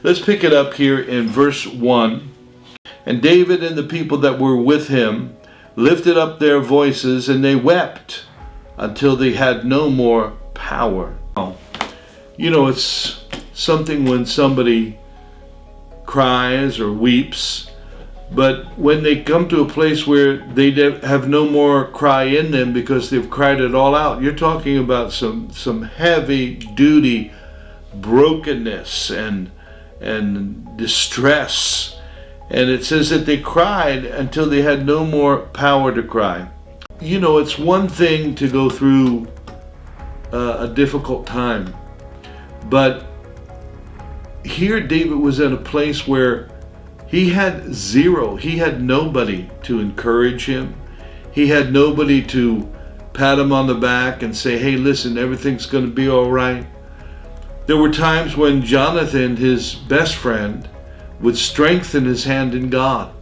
let's pick it up here in verse 1. And David and the people that were with him lifted up their voices, and they wept until they had no more power. You know, it's something when somebody cries or weeps, but when they come to a place where they have no more cry in them because they've cried it all out, you're talking about some heavy duty brokenness and distress. And it says that they cried until they had no more power to cry. You know, it's one thing to go through a difficult time, but here David was at a place where he had zero. He had nobody to encourage him. He had nobody to pat him on the back and say, hey, listen, everything's going to be all right. There were times when Jonathan, his best friend, would strengthen his hand in God.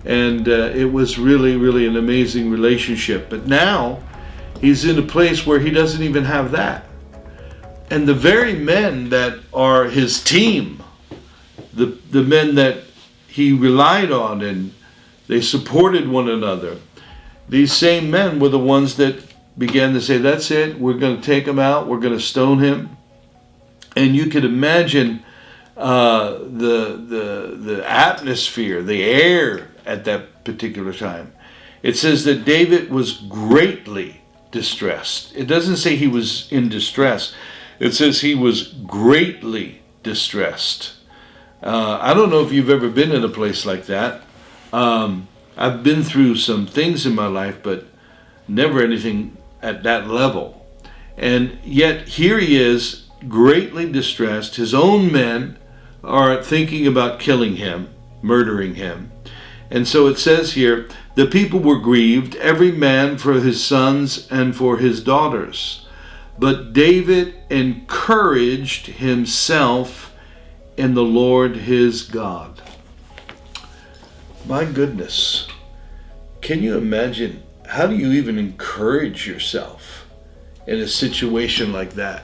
And it was really, really an amazing relationship. But now he's in a place where he doesn't even have that. And the very men that are his team, the men that he relied on and they supported one another, these same men were the ones that began to say, that's it, we're going to take him out, we're going to stone him. And you could imagine the atmosphere, the air at that particular time. It says that David was greatly distressed. It doesn't say he was in distress. It says he was greatly distressed. I don't know if you've ever been in a place like that. I've been through some things in my life, but never anything at that level. And yet here he is, greatly distressed. His own men are thinking about killing him, murdering him. And so it says here, the people were grieved, every man for his sons and for his daughters. But David encouraged himself in the Lord his God. My goodness. Can you imagine? How do you even encourage yourself in a situation like that?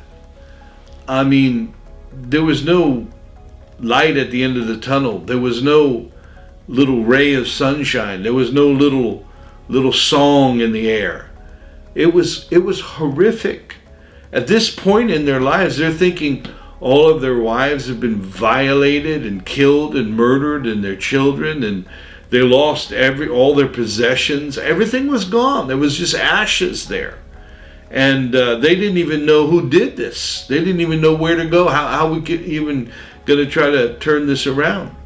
I mean, there was no light at the end of the tunnel. There was no little ray of sunshine. There was no little song in the air. It was horrific. At this point in their lives, they're thinking all of their wives have been violated and killed and murdered, and their children, and they lost all their possessions. Everything was gone. There was just ashes there. And they didn't even know who did this. They didn't even know where to go, how we could even going to try to turn this around.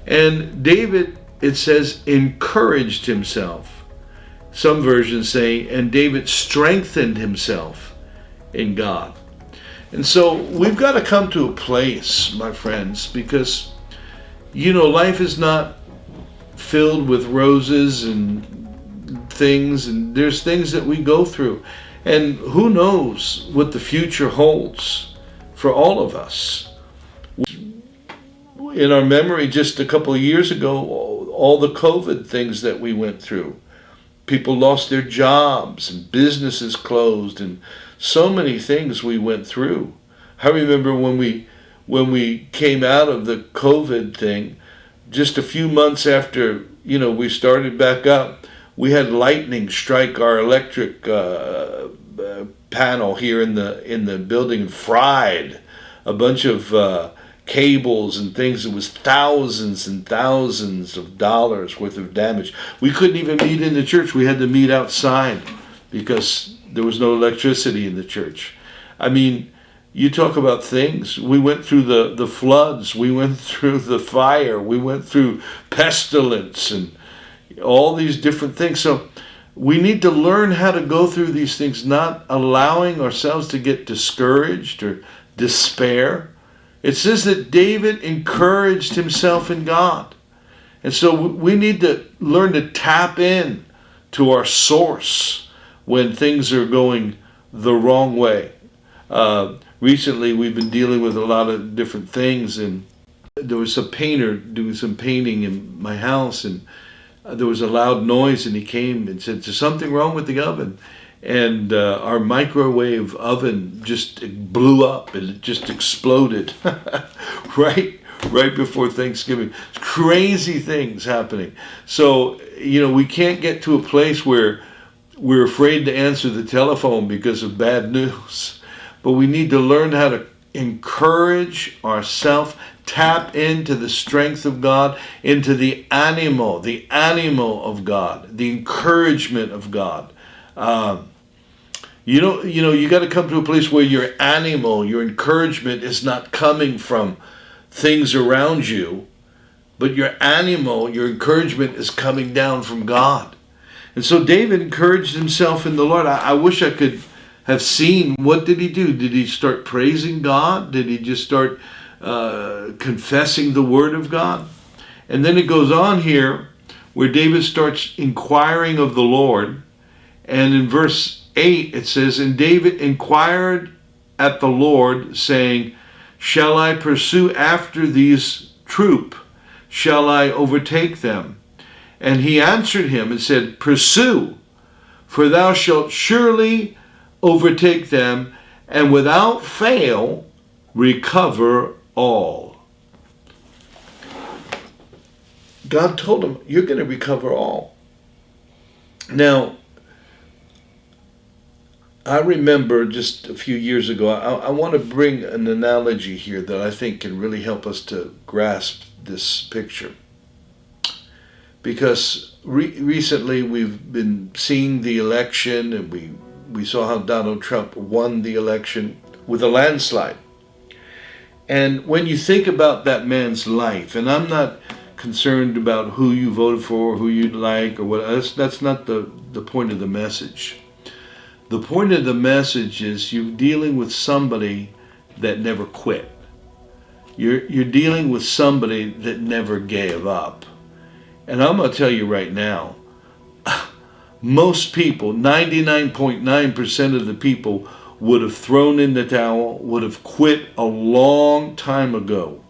And David, it says, encouraged himself. Some versions say, and David strengthened himself in God. And so we've got to come to a place, my friends, because, you know, life is not filled with roses and things, and there's things that we go through. And who knows what the future holds for all of us. In our memory, just a couple of years ago, all the COVID things that we went through. People lost their jobs and businesses closed and so many things we went through. I remember when we came out of the COVID thing, just a few months after, you know, we started back up, we had lightning strike our electric panel here in the building and fried a bunch of cables and things. It was thousands and thousands of dollars worth of damage. We couldn't even meet in the church. We had to meet outside because there was no electricity in the church. I mean, you talk about things. We went through the floods. We went through the fire. We went through pestilence and all these different things. So we need to learn how to go through these things, not allowing ourselves to get discouraged or despair. It says that David encouraged himself in God. And so we need to learn to tap in to our source when things are going the wrong way. Recently, we've been dealing with a lot of different things, and there was a painter doing some painting in my house, and there was a loud noise, and he came and said, there's something wrong with the oven. And our microwave oven just blew up, and it just exploded right right before Thanksgiving. Crazy things happening. So, we can't get to a place where we're afraid to answer the telephone because of bad news. But we need to learn how to encourage ourselves, tap into the strength of God, into the animal of God, the encouragement of God. You got to come to a place where your your encouragement is not coming from things around you, but your encouragement is coming down from God. And so David encouraged himself in the Lord. I wish I could have seen, what did he do? Did he start praising God? Did he just start confessing the word of God? And then it goes on here where David starts inquiring of the Lord. And in verse 8 it says, "And David inquired at the Lord, saying, Shall I pursue after these troop? Shall I overtake them? And he answered him and said, Pursue, for thou shalt surely overtake them, and without fail recover all." God told him, you're going to recover all. Now, I remember just a few years ago, I want to bring an analogy here that I think can really help us to grasp this picture. Because recently we've been seeing the election, and we saw how Donald Trump won the election with a landslide. And when you think about that man's life, and I'm not concerned about who you voted for, who you like, or what, that's not the point of the message. The point of the message is you're dealing with somebody that never quit. You're dealing with somebody that never gave up. And I'm going to tell you right now, most people, 99.9% of the people, would have thrown in the towel, would have quit a long time ago.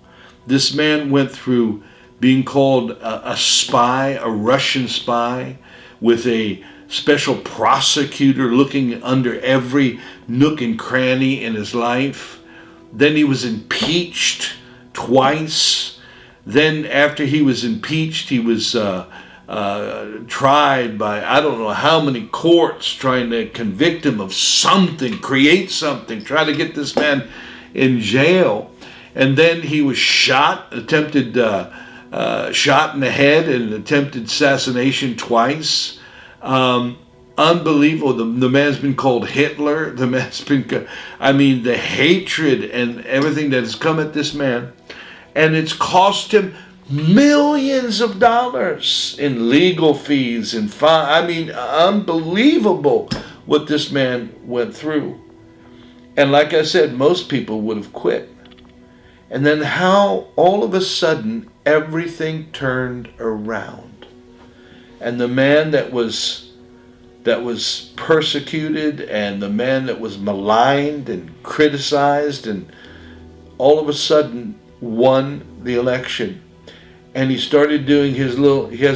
This man went through being called a spy, a Russian spy, with a special prosecutor looking under every nook and cranny in his life. Then he was impeached twice. Then after he was impeached, he was tried by I don't know how many courts trying to convict him of something, create something, try to get this man in jail. And then he was shot, attempted shot in the head, and attempted assassination twice. Unbelievable. The man's been called Hitler. The man's been, the hatred and everything that has come at this man. And it's cost him millions of dollars in legal fees and unbelievable what this man went through. And like I said, most people would have quit. And then how all of a sudden everything turned around. And the man that was persecuted, and the man that was maligned and criticized, and all of a sudden won the election. And he started doing he has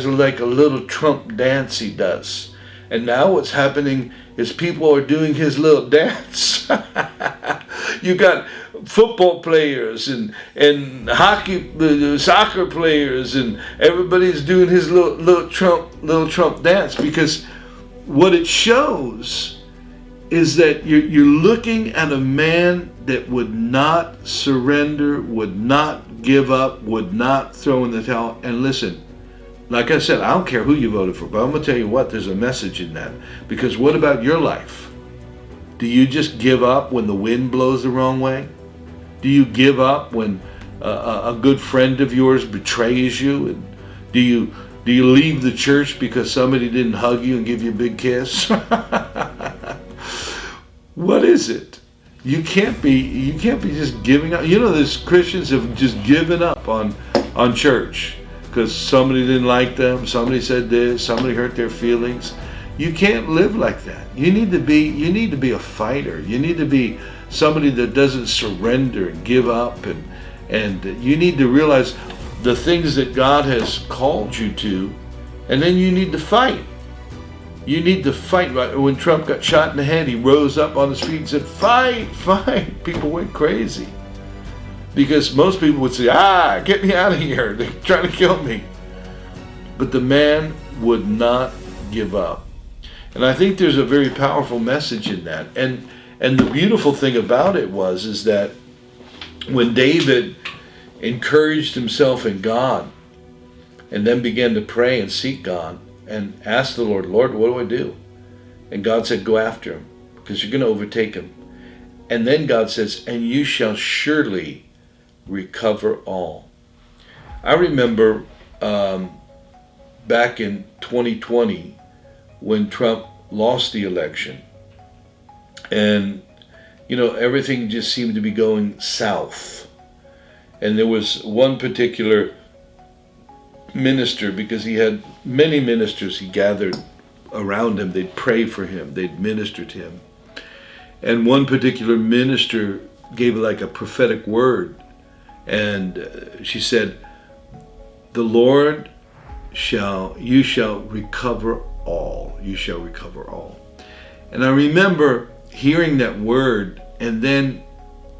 like a little Trump dance he does. And now what's happening is people are doing his little dance. You got football players and hockey, soccer players, and everybody's doing his little Trump dance, because what it shows is that you're looking at a man that would not surrender, would not give up, would not throw in the towel. And listen, like I said, I don't care who you voted for, but I'm going to tell you what, there's a message in that. Because what about your life? Do you just give up when the wind blows the wrong way? Do you give up when a good friend of yours betrays you? And do you leave the church because somebody didn't hug you and give you a big kiss? What is it? You can't be just giving up. There's Christians have just given up on church because somebody didn't like them, somebody said this, somebody hurt their feelings. You can't live like that. You need to be a fighter. You need to be somebody that doesn't surrender and give up, and you need to realize the things that God has called you to, and then you need to fight. You need to fight. When Trump got shot in the head, he rose up on his feet and said, "Fight, fight." People went crazy. Because most people would say, get me out of here. They're trying to kill me. But the man would not give up. And I think there's a very powerful message in that. And the beautiful thing about it is that when David encouraged himself in God and then began to pray and seek God and ask the Lord, Lord, what do I do? And God said, go after him, because you're going to overtake him. And then God says, and you shall surely recover all. I remember back in 2020 when Trump lost the election, and everything just seemed to be going south. And there was one particular minister, because he had many ministers he gathered around him. They'd pray for him, they'd minister to him. And one particular minister gave like a prophetic word, and she said, the Lord you shall recover all. You shall recover all. And I remember hearing that word, and then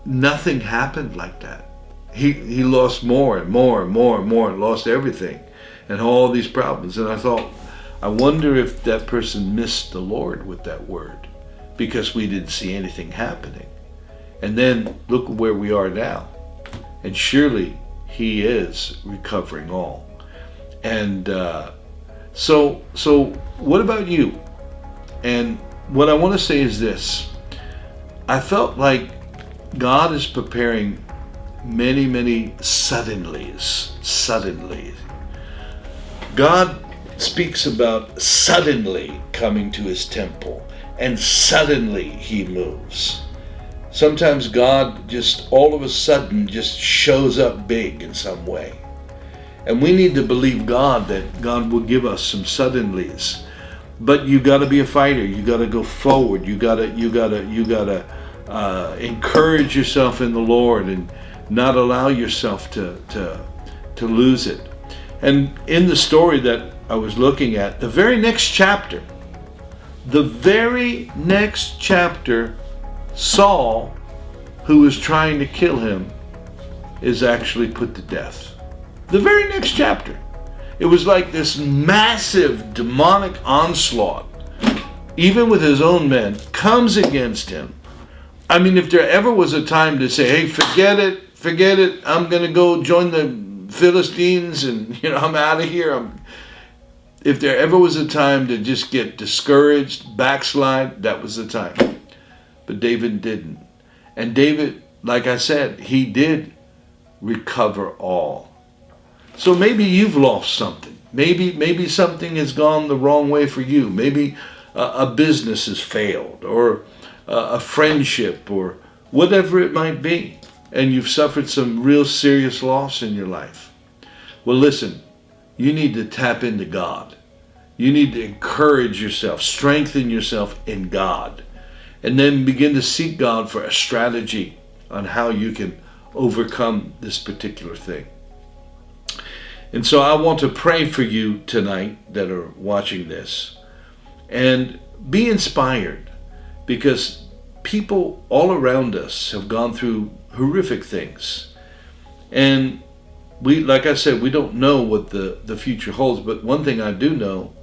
nothing happened like that. He lost more and more and more and more, and lost everything and all these problems. And I thought, I wonder if that person missed the Lord with that word, because we didn't see anything happening. And then look where we are now. And surely he is recovering all. And so what about you? And what I want to say is this. I felt like God is preparing many, many suddenlies. God speaks about suddenly coming to his temple, and suddenly he moves. Sometimes God just all of a sudden just shows up big in some way. And we need to believe God that God will give us some suddenlies. But you got to be a fighter. You got to go forward. You got to encourage yourself in the Lord and not allow yourself to lose it. And in the story that I was looking at, the very next chapter, Saul, who was trying to kill him, is actually put to death. The very next chapter. It was like this massive demonic onslaught, even with his own men, comes against him. I mean, if there ever was a time to say, hey, forget it, I'm going to go join the Philistines and, I'm out of here. If there ever was a time to just get discouraged, backslide, that was the time. But David didn't. And David, like I said, he did recover all. So maybe you've lost something. Maybe something has gone the wrong way for you. Maybe a business has failed, or a friendship, or whatever it might be. And you've suffered some real serious loss in your life. Well, listen, you need to tap into God. You need to encourage yourself, strengthen yourself in God, and then begin to seek God for a strategy on how you can overcome this particular thing. And so I want to pray for you tonight that are watching this, and be inspired, because people all around us have gone through horrific things. And like I said, we don't know what the future holds, but one thing I do know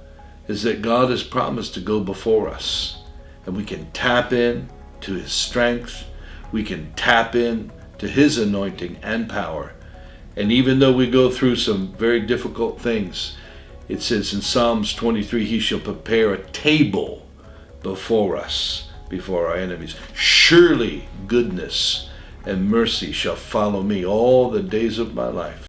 is that God has promised to go before us, and we can tap in to his strength. We can tap in to his anointing and power. And even though we go through some very difficult things, it says in Psalms 23, he shall prepare a table before us, before our enemies. Surely goodness and mercy shall follow me all the days of my life.